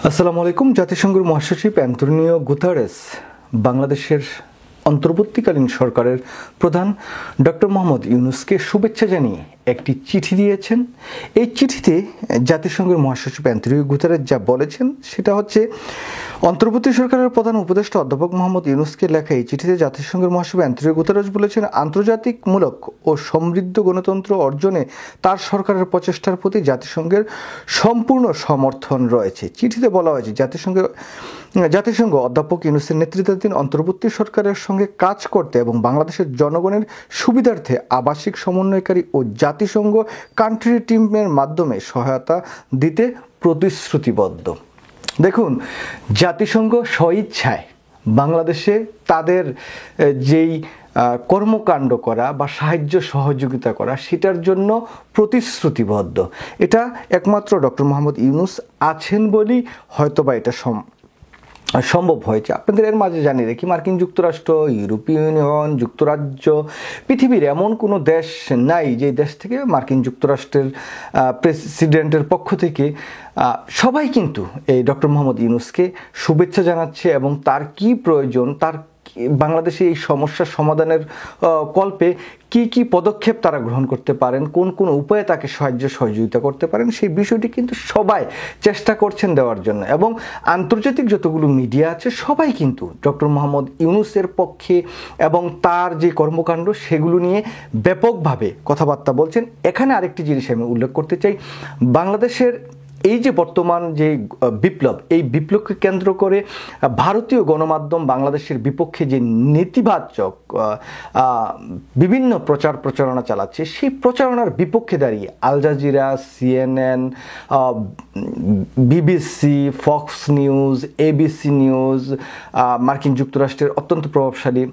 আসসালামু আলাইকুম। জাতিসংঘের মহাসচিব অ্যান্তোনিও গুতেরেস বাংলাদেশের অন্তর্বর্তীকালীন সরকারের প্রধান ডক্টর মোহাম্মদ ইউনূসকে শুভেচ্ছা জানিয়ে একটি চিঠি দিয়েছেন। এই চিঠিতে জাতিসংঘের মহাসচিব অ্যান্তোনিও গুতেরেস যা বলেছেন সেটা হচ্ছে, অন্তর্বর্তী সরকারের প্রধান উপদেষ্টা অধ্যাপক মোহাম্মদ ইউনূসকে লেখা এই চিঠিতে জাতিসংঘের মহাসচিব অ্যান্তোনিও গুতেরেস বলেছেন, আন্তর্জাতিকমূলক ও সমৃদ্ধ গণতন্ত্র অর্জনে তার সরকারের প্রচেষ্টার প্রতি জাতিসংঘের সম্পূর্ণ সমর্থন রয়েছে। চিঠিতে বলা হয়েছে, জাতিসংঘ অধ্যাপক ইউনূসের নেতৃত্বাধীন অন্তর্বর্তী সরকারের সঙ্গে কাজ করতে এবং বাংলাদেশের জনগণের সুবিধার্থে আবাসিক সমন্বয়কারী ও জাতিসংঘ কান্ট্রি টিমের মাধ্যমে সহায়তা দিতে প্রতিশ্রুতিবদ্ধ। দেখুন, জাতিসংঘ স্বইচ্ছায় বাংলাদেশে তাদের যেই কর্মকাণ্ড করা বা সাহায্য সহযোগিতা করা সেটার জন্য প্রতিশ্রুতিবদ্ধ। এটা একমাত্র ডক্টর মোহাম্মদ ইউনূস আছেন বলেই হয়তোবা এটা সম্ভব হয়েছে। আপনাদের এর মাঝে জানিয়ে রাখি, মার্কিন যুক্তরাষ্ট্র, ইউরোপীয় ইউনিয়ন, যুক্তরাজ্য, পৃথিবীর এমন কোনো দেশ নাই যে দেশ থেকে মার্কিন যুক্তরাষ্ট্রের প্রেসিডেন্টের পক্ষ থেকে সবাই কিন্তু এই ডক্টর মোহাম্মদ ইউনূসকে শুভেচ্ছা জানাচ্ছে এবং তার কি প্রয়োজন, তার বাংলাদেশে এই সমস্যার সমাধানের কল্পে কি কি পদক্ষেপ তারা গ্রহণ করতে পারেন, কোন কোন উপায়ে তাকে সাহায্য সহযোগিতা করতে পারেন, সেই বিষয়টি কিন্তু সবাই চেষ্টা করছেন দেওয়ার জন্য। এবং আন্তর্জাতিক যতগুলো মিডিয়া আছে সবাই কিন্তু ডক্টর মোহাম্মদ ইউনূসের পক্ষে এবং তার যে কর্মকাণ্ড সেগুলো নিয়ে ব্যাপকভাবে কথাবার্তা বলছেন। এখানে আরেকটি জিনিস আমি উল্লেখ করতে চাই, বাংলাদেশের এই যে বর্তমান যে বিপ্লব, এই বিপ্লবকে কেন্দ্র করে ভারতীয় গণমাধ্যম বাংলাদেশের বিপক্ষে যে নেতিবাচক বিভিন্ন প্রচারণা চালাচ্ছে, সেই প্রচারণার বিপক্ষে দাঁড়িয়ে Al Jazeera, CNN, BBC, Fox News, ABC News, মার্কিন যুক্তরাষ্ট্রের অত্যন্ত প্রভাবশালী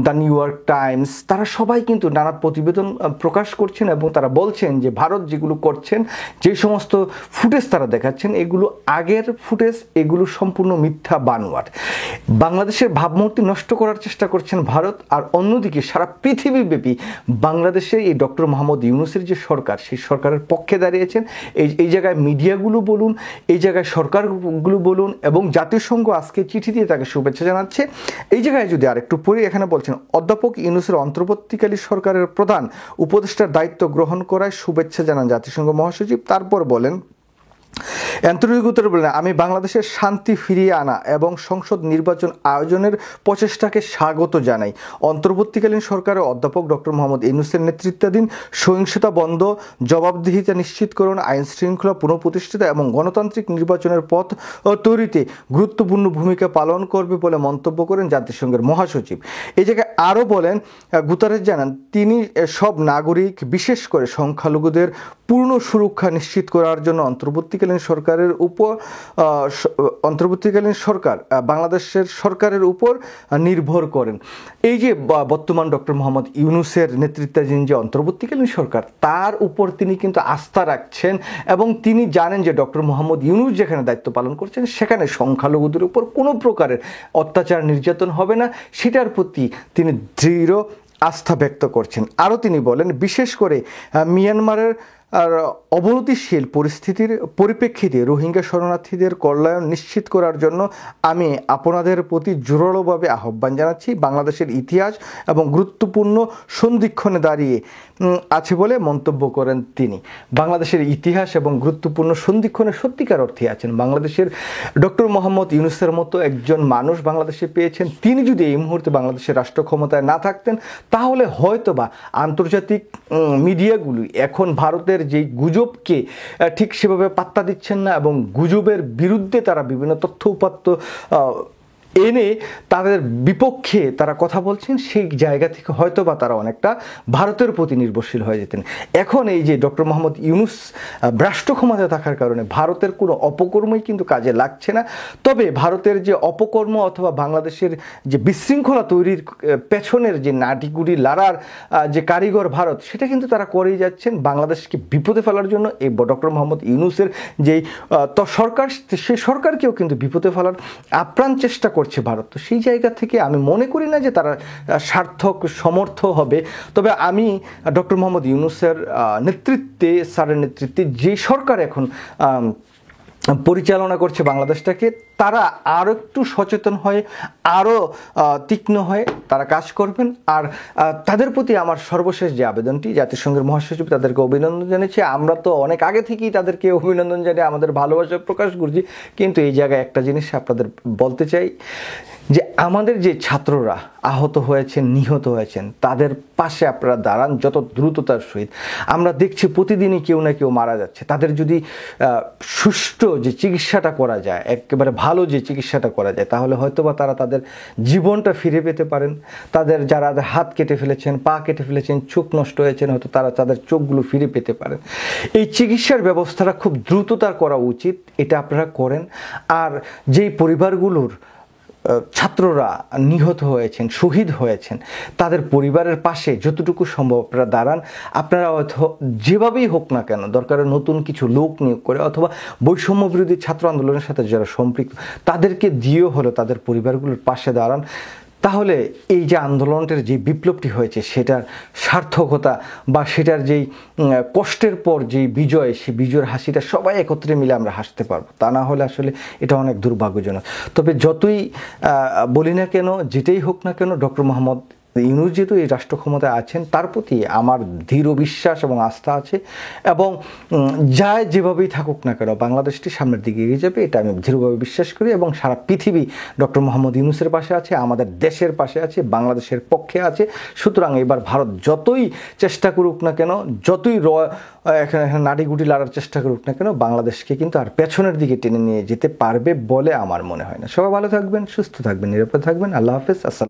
দ্য নিউ ইয়র্ক টাইমস, তারা সবাই কিন্তু নানা প্রতিবেদন প্রকাশ করছেন এবং তারা বলছেন যে ভারত যেগুলো করছেন, যে সমস্ত ফুটেজ তারা দেখাচ্ছেন, এগুলো আগের ফুটেজ, এগুলো সম্পূর্ণ মিথ্যা বানোয়াট। বাংলাদেশের ভাবমূর্তি নষ্ট করার চেষ্টা করছেন ভারত, আর অন্যদিকে সারা পৃথিবীব্যাপী বাংলাদেশে এই ডক্টর মোহাম্মদ ইউনূসের যে সরকার, সেই সরকারের পক্ষে দাঁড়িয়েছেন। এই জায়গায় মিডিয়াগুলো বলুন, এই জায়গায় সরকারগুলো বলুন, এবং জাতিসংঘ আজকে চিঠি দিয়ে তাকে শুভেচ্ছা জানাচ্ছে। এই জায়গায় যদি আরেকটু পরে এখানে বলছেন, অধ্যাপক ইউনূসের অন্তর্বর্তীকালীন সরকারের প্রধান উপদেষ্টার দায়িত্ব গ্রহণ করায় শুভেচ্ছা জানান জাতিসংঘ মহাসচিব। তারপর বলেন, অ্যান্তোনিও গুতেরেস বলেন, আমি বাংলাদেশের শান্তি ফিরিয়ে আনা এবং সংসদ নির্বাচন আয়োজনের প্রচেষ্টাকে স্বাগত জানাই। অন্তর্বর্তীকালীন সরকারের অধ্যাপক ডক্টর মোহাম্মদ ইউনূসের নেতৃত্বাধীন সহিংসতা বন্ধ, জবাবদিহিতা নিশ্চিতকরণ, আইন শৃঙ্খলা পুনঃপ্রতিষ্ঠিত এবং গণতান্ত্রিক নির্বাচনের পথ তৈরিতে গুরুত্বপূর্ণ ভূমিকা পালন করবে বলে মন্তব্য করেন জাতিসংঘের মহাসচিব। এই জায়গায় আরও বলেন, গুতেরেস জানান, তিনি সব নাগরিক, বিশেষ করে সংখ্যালঘুদের পূর্ণ সুরক্ষা নিশ্চিত করার জন্য অন্তর্বর্তীকালীন সরকার বাংলাদেশের সরকারের উপর নির্ভর করেন। এই যে বর্তমান ডক্টর মোহাম্মদ ইউনূসের নেতৃত্বাধীন যে অন্তর্বর্তীকালীন সরকার, তার উপর তিনি কিন্তু আস্থা রাখছেন এবং তিনি জানেন যে ডক্টর মোহাম্মদ ইউনূস যেখানে দায়িত্ব পালন করছেন সেখানে সংখ্যালঘুদের উপর কোনো প্রকারের অত্যাচার নির্যাতন হবে না, সেটার প্রতি তিনি দৃঢ় আস্থা ব্যক্ত করছেন। আরও তিনি বলেন, বিশেষ করে মিয়ানমারের অবনতিশীল পরিস্থিতির পরিপ্রেক্ষিতে রোহিঙ্গা শরণার্থীদের কল্যাণ নিশ্চিত করার জন্য আমি আপনাদের প্রতি জোরালোভাবে আহ্বান জানাচ্ছি। বাংলাদেশের ইতিহাস এবং গুরুত্বপূর্ণ সন্ধিক্ষণে দাঁড়িয়ে আছে বলে মন্তব্য করেন তিনি। বাংলাদেশের ইতিহাস এবং গুরুত্বপূর্ণ সন্ধিক্ষণে সত্যিকার অর্থে আছেন। বাংলাদেশের ডক্টর মোহাম্মদ ইউনূসের মতো একজন মানুষ বাংলাদেশে পেয়েছেন। তিনি যদি এই মুহূর্তে বাংলাদেশের রাষ্ট্র ক্ষমতায় না থাকতেন, তাহলে হয়তোবা আন্তর্জাতিক মিডিয়াগুলি এখন ভারতের যে গুজবকে ঠিক সেভাবে পাত্তা দিচ্ছেন না এবং গুজবের বিরুদ্ধে তারা বিভিন্ন তথ্য উপাত্ত এনে তাদের বিপক্ষে তারা কথা বলছেন, সেই জায়গা থেকে হয়তো বা তারা অনেকটা ভারতের প্রতি নির্ভরশীল হয়ে যেতেন। এখন এই যে ডক্টর মোহাম্মদ ইউনূস রাষ্ট্র ক্ষমতায় থাকার কারণে ভারতের কোনো অপকর্মই কিন্তু কাজে লাগছে না। তবে ভারতের যে অপকর্ম অথবা বাংলাদেশের যে বিশৃঙ্খলা তৈরির পেছনের যে নাটিগুড়ি লাড়ার যে কারিগর ভারত, সেটা কিন্তু তারা করেই যাচ্ছেন বাংলাদেশকে বিপদে ফেলার জন্য। এই ডক্টর মোহাম্মদ ইউনূসের যেই সরকার, সেই সরকারকেও কিন্তু বিপদে ফেলার আপ্রাণ চেষ্টা করছে ভারত। তো সেই জায়গা থেকে আমি মনে করি না যে তারা সার্থক সমর্থ হবে। তবে আমি ডক্টর মোহাম্মদ ইউনূসের নেতৃত্বে, স্যারের নেতৃত্বে যে সরকার এখন পরিচালনা করছে বাংলাদেশটাকে, তারা আরও একটু সচেতন হয়ে, আরও তীক্ষ্ণ হয়ে তারা কাজ করবেন। আর তাদের প্রতি আমার সর্বশেষ যে আবেদনটি, জাতিসংঘের মহাসচিব তাদেরকে অভিনন্দন জানিয়েছে। আমরা তো অনেক আগে থেকেই তাদেরকে অভিনন্দন জানিয়ে আমাদের ভালোবাসা প্রকাশ করছি, কিন্তু এই জায়গায় একটা জিনিস আপনাদের বলতে চাই যে আমাদের যে ছাত্ররা আহত হয়েছেন, নিহত হয়েছেন, তাদের পাশে আপনারা দাঁড়ান যত দ্রুততার সহিত। আমরা দেখছি প্রতিদিনই কেউ না কেউ মারা যাচ্ছে। তাদের যদি সুষ্ঠু যে চিকিৎসাটা করা যায়, একেবারে ভালো যে চিকিৎসাটা করা যায়, তাহলে হয়তোবা তারা তাদের জীবনটা ফিরে পেতে পারেন। তাদের যারা হাত কেটে ফেলেছেন, পা কেটে ফেলেছেন, চোখ নষ্ট হয়েছেন, হয়তো তারা তাদের চোখগুলো ফিরে পেতে পারেন। এই চিকিৎসার ব্যবস্থাটা খুব দ্রুততার করা উচিত, এটা আপনারা করেন। আর যেই পরিবারগুলোর ছাত্ররা নিহত হয়েছেন, শহীদ হয়েছেন, তাদের পরিবারের পাশে যতটুকু সম্ভব আপনারা দাঁড়ান। আপনারা হয়তো যেভাবেই হোক না কেন, দরকারে নতুন কিছু লোক নিয়োগ করে অথবা বৈষম্য বিরোধী ছাত্র আন্দোলনের সাথে যারা সম্পৃক্ত, তাদেরকে দিয়েও হলো তাদের পরিবারগুলোর পাশে দাঁড়ান। তাহলে এই যে আন্দোলনটার যে বিপ্লবটি হয়েছে, সেটার সার্থকতা বা সেটার যেই কষ্টের পর যেই বিজয়, সেই বিজয়ের হাসিটা সবাই একত্রে মিলে আমরা হাসতে পারবো। তা না হলে আসলে এটা অনেক দুর্ভাগ্যজনক। তবে যতই বলি না কেন, যেটাই হোক না কেন, ডক্টর মোহাম্মদ ইউনূস যেহেতু এই রাষ্ট্র ক্ষমতায় আছেন, তার প্রতি আমার দৃঢ় বিশ্বাস এবং আস্থা আছে। এবং যায় যেভাবেই থাকুক না কেন, বাংলাদেশটি সামনের দিকে এগিয়ে যাবে, এটা আমি দৃঢ়ভাবে বিশ্বাস করি। এবং সারা পৃথিবী ডক্টর মোহাম্মদ ইউনূসের পাশে আছে, আমাদের দেশের পাশে আছে, বাংলাদেশের পক্ষে আছে। সুতরাং এবার ভারত যতই চেষ্টা করুক না কেন, যতই এখানে নাড়িগুটি লাড়ার চেষ্টা করুক না কেন, বাংলাদেশকে কিন্তু আর পেছনের দিকে টেনে নিয়ে যেতে পারবে বলে আমার মনে হয় না। সবাই ভালো থাকবেন, সুস্থ থাকবেন, নিরাপদ থাকবেন। আল্লাহ হাফেজ। আসসালাম।